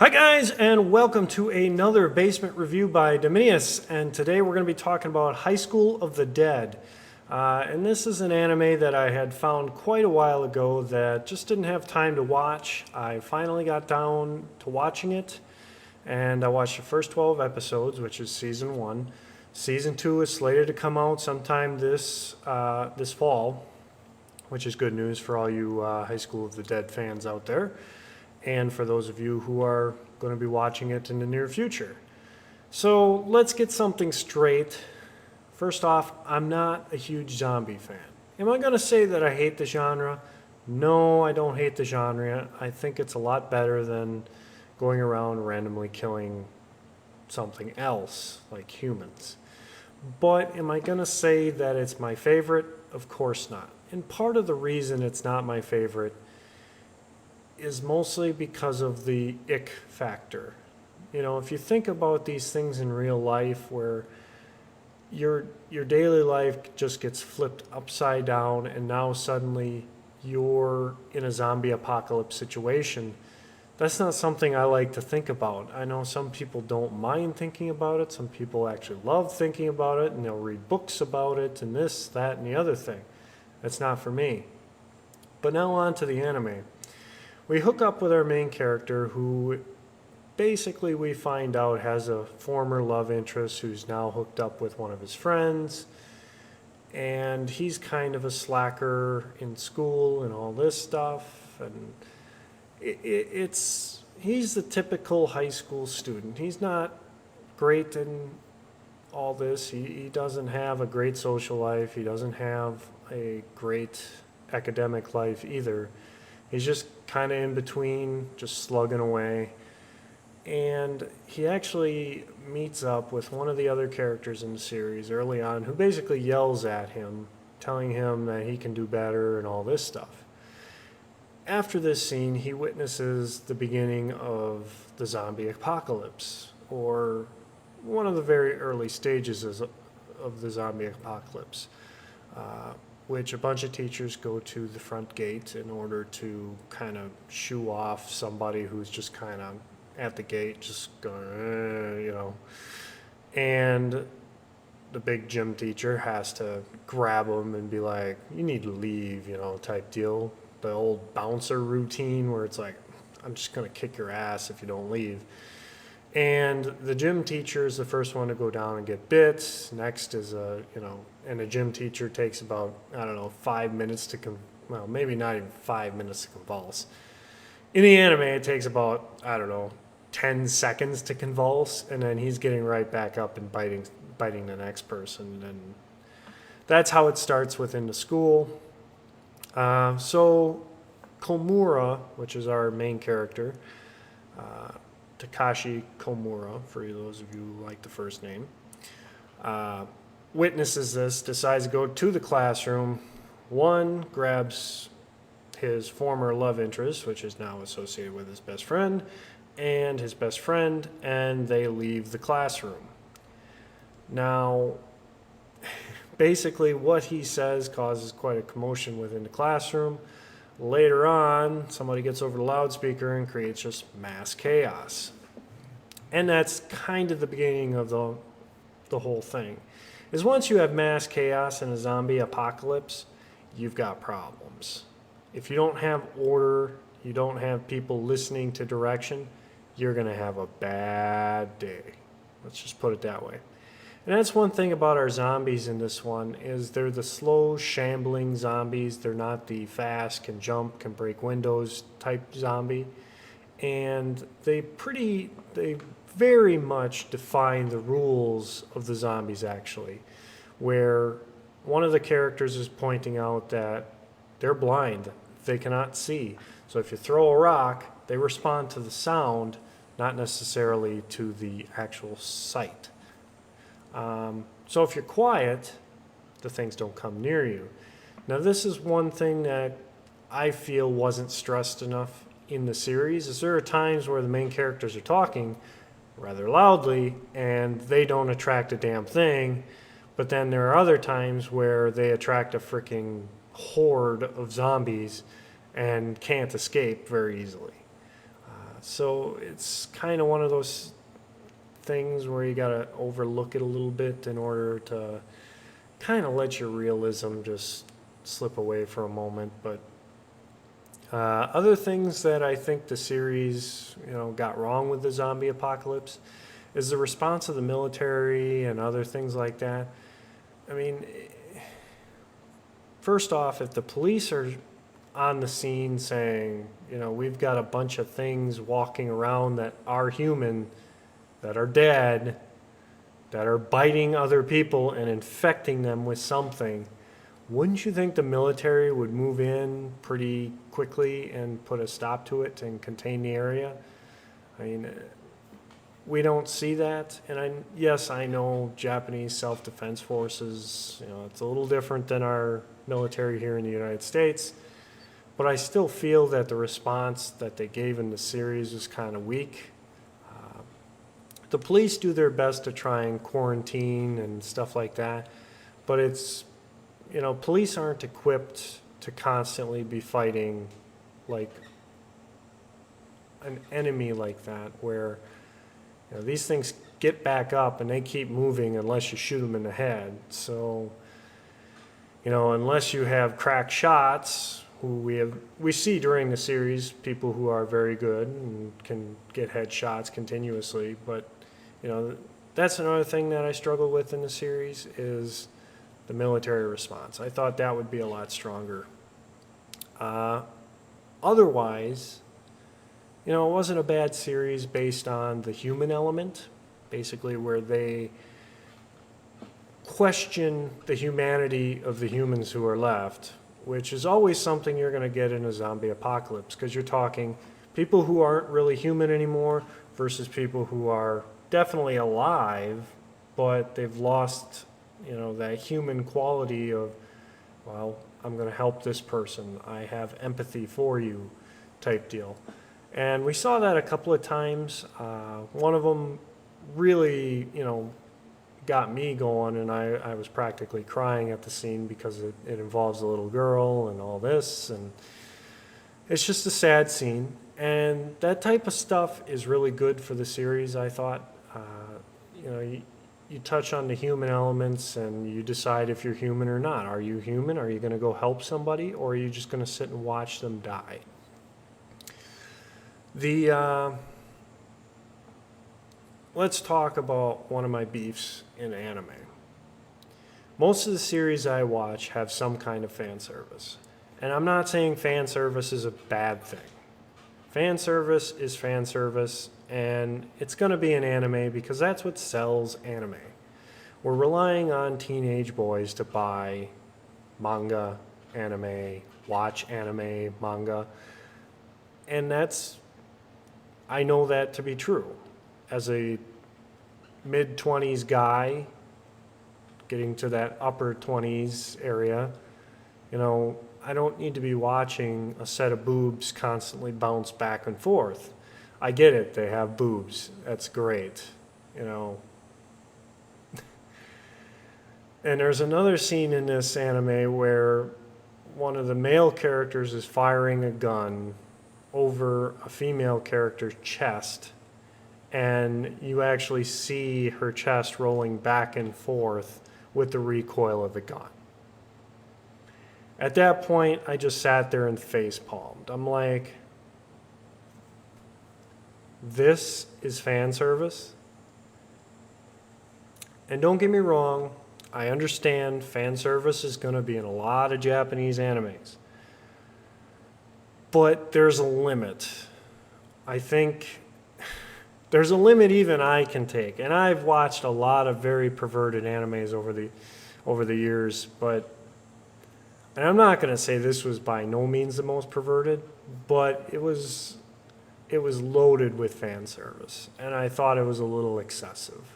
Hi guys, and welcome to another basement review by Diminias. And today we're going to be talking about High School of the Dead. And this is an anime that I had found quite a while ago that just didn't have time to watch. I finally got down to watching it, and I watched the first 12 episodes, which is season 1. Season 2 is slated to come out sometime this fall, which is good news for all you High School of the Dead fans out there, and for those of you who are going to be watching it in the near future. So let's get something straight. First off, I'm not a huge zombie fan. Am I going to say that I hate the genre? No, I don't hate the genre. I think it's a lot better than going around randomly killing something else, like humans. But am I going to say that it's my favorite? Of course not. And part of the reason it's not my favorite is mostly because of the ick factor. You know, if you think about these things in real life where your daily life just gets flipped upside down and now suddenly you're in a zombie apocalypse situation, that's not something I like to think about. I know some people don't mind thinking about it. Some people actually love thinking about it, and they'll read books about it and this, that, and the other thing. That's not for me. But now on to the anime. We hook up with our main character, who basically we find out has a former love interest who's now hooked up with one of his friends, and he's kind of a slacker in school and all this stuff, and he's the typical high school student. He's not great in all this. He doesn't have a great social life. He doesn't have a great academic life either. He's just kind of in between, just slugging away. And he actually meets up with one of the other characters in the series early on, who basically yells at him, telling him that he can do better and all this stuff. After this scene, he witnesses the beginning of the zombie apocalypse, or one of the very early stages of the zombie apocalypse. Which a bunch of teachers go to the front gate in order to kind of shoo off somebody who's just kind of at the gate, just going, And the big gym teacher has to grab them and be like, you need to leave, type deal. The old bouncer routine where it's like, I'm just going to kick your ass if you don't leave. And the gym teacher is the first one to go down and get bit. Next is and a gym teacher takes about, 5 minutes to, maybe not even 5 minutes to convulse. In the anime, it takes about, 10 seconds to convulse, and then he's getting right back up and biting the next person. And that's how it starts within the school. So Komura, which is our main character, Takashi Komura, for those of you who like the first name, witnesses this, decides to go to the classroom. One, grabs his former love interest, which is now associated with his best friend, and his best friend, and they leave the classroom. Now, basically what he says causes quite a commotion within the classroom. Later on, somebody gets over the loudspeaker and creates just mass chaos. And that's kind of the beginning of the whole thing. Is once you have mass chaos in a zombie apocalypse, you've got problems. If you don't have order, you don't have people listening to direction, you're going to have a bad day. Let's just put it that way. And that's one thing about our zombies in this one, is they're the slow, shambling zombies. They're not the fast, can jump, can break windows type zombie. And they very much define the rules of the zombies, actually, where one of the characters is pointing out that they're blind. They cannot see. So if you throw a rock, they respond to the sound, not necessarily to the actual sight. So if you're quiet, the things don't come near you. Now, this is one thing that I feel wasn't stressed enough in the series, is there are times where the main characters are talking rather loudly and they don't attract a damn thing, but then there are other times where they attract a freaking horde of zombies and can't escape very easily. So it's kind of one of those things where you got to overlook it a little bit in order to kind of let your realism just slip away for a moment. But other things that I think the series, got wrong with the zombie apocalypse is the response of the military and other things like that. I mean, first off, if the police are on the scene saying, we've got a bunch of things walking around that are human, that are dead, that are biting other people and infecting them with something, wouldn't you think the military would move in pretty quickly and put a stop to it and contain the area? I mean, we don't see that. And yes, I know Japanese self-defense forces, it's a little different than our military here in the United States. But I still feel that the response that they gave in the series was kind of weak. The police do their best to try and quarantine and stuff like that, but it's, police aren't equipped to constantly be fighting like an enemy like that, where these things get back up and they keep moving unless you shoot them in the head. So, unless you have crack shots, who we see during the series, people who are very good and can get headshots continuously. But that's another thing that I struggle with in the series is the military response. I thought that would be a lot stronger. Otherwise, it wasn't a bad series based on the human element, basically where they question the humanity of the humans who are left, which is always something you're going to get in a zombie apocalypse, because you're talking people who aren't really human anymore versus people who are definitely alive, but they've lost, that human quality of, well, I'm going to help this person. I have empathy for you type deal. And we saw that a couple of times. One of them really, got me going, and I was practically crying at the scene because it involves a little girl and all this, and it's just a sad scene. And that type of stuff is really good for the series, I thought. You touch on the human elements and you decide if you're human or not. Are you human? Are you going to go help somebody, or are you just going to sit and watch them die? Let's talk about one of my beefs in anime. Most of the series I watch have some kind of fan service. And I'm not saying fan service is a bad thing. Fan service is fan service, and it's going to be an anime because that's what sells anime. We're relying on teenage boys to buy manga, anime, watch anime, manga, and I know that to be true. As a mid-20s guy, getting to that upper 20s area, I don't need to be watching a set of boobs constantly bounce back and forth. I get it, they have boobs. That's great, And there's another scene in this anime where one of the male characters is firing a gun over a female character's chest, and you actually see her chest rolling back and forth with the recoil of the gun. At that point, I just sat there and face palmed. I'm like, this is fan service? And don't get me wrong, I understand fan service is going to be in a lot of Japanese animes. But there's a limit. I think there's a limit even I can take. And I've watched a lot of very perverted animes over the years, and I'm not going to say this was by no means the most perverted, but it was loaded with fan service, and I thought it was a little excessive.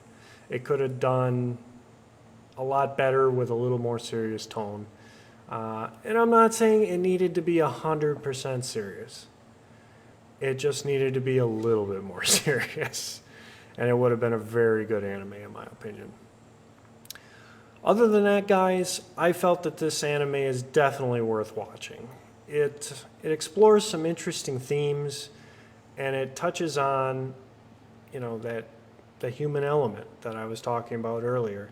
It could have done a lot better with a little more serious tone. And I'm not saying it needed to be 100% serious. It just needed to be a little bit more serious, and it would have been a very good anime in my opinion. Other than that, guys, I felt that this anime is definitely worth watching. It explores some interesting themes, and it touches on, that the human element that I was talking about earlier.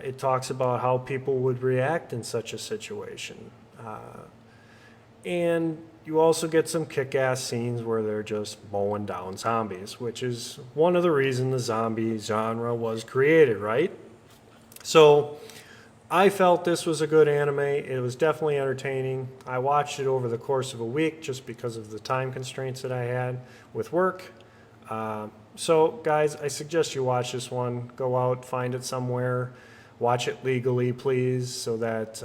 It talks about how people would react in such a situation. And you also get some kick-ass scenes where they're just mowing down zombies, which is one of the reasons the zombie genre was created, right? So I felt this was a good anime. It was definitely entertaining. I watched it over the course of a week just because of the time constraints that I had with work. So, guys, I suggest you watch this one. Go out, find it somewhere, watch it legally, please, so that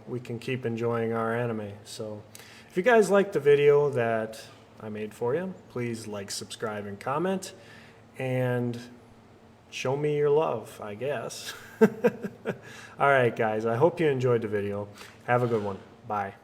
we can keep enjoying our anime. So, if you guys liked the video that I made for you, please like, subscribe, and comment, and show me your love, I guess. All right, guys, I hope you enjoyed the video. Have a good one. Bye.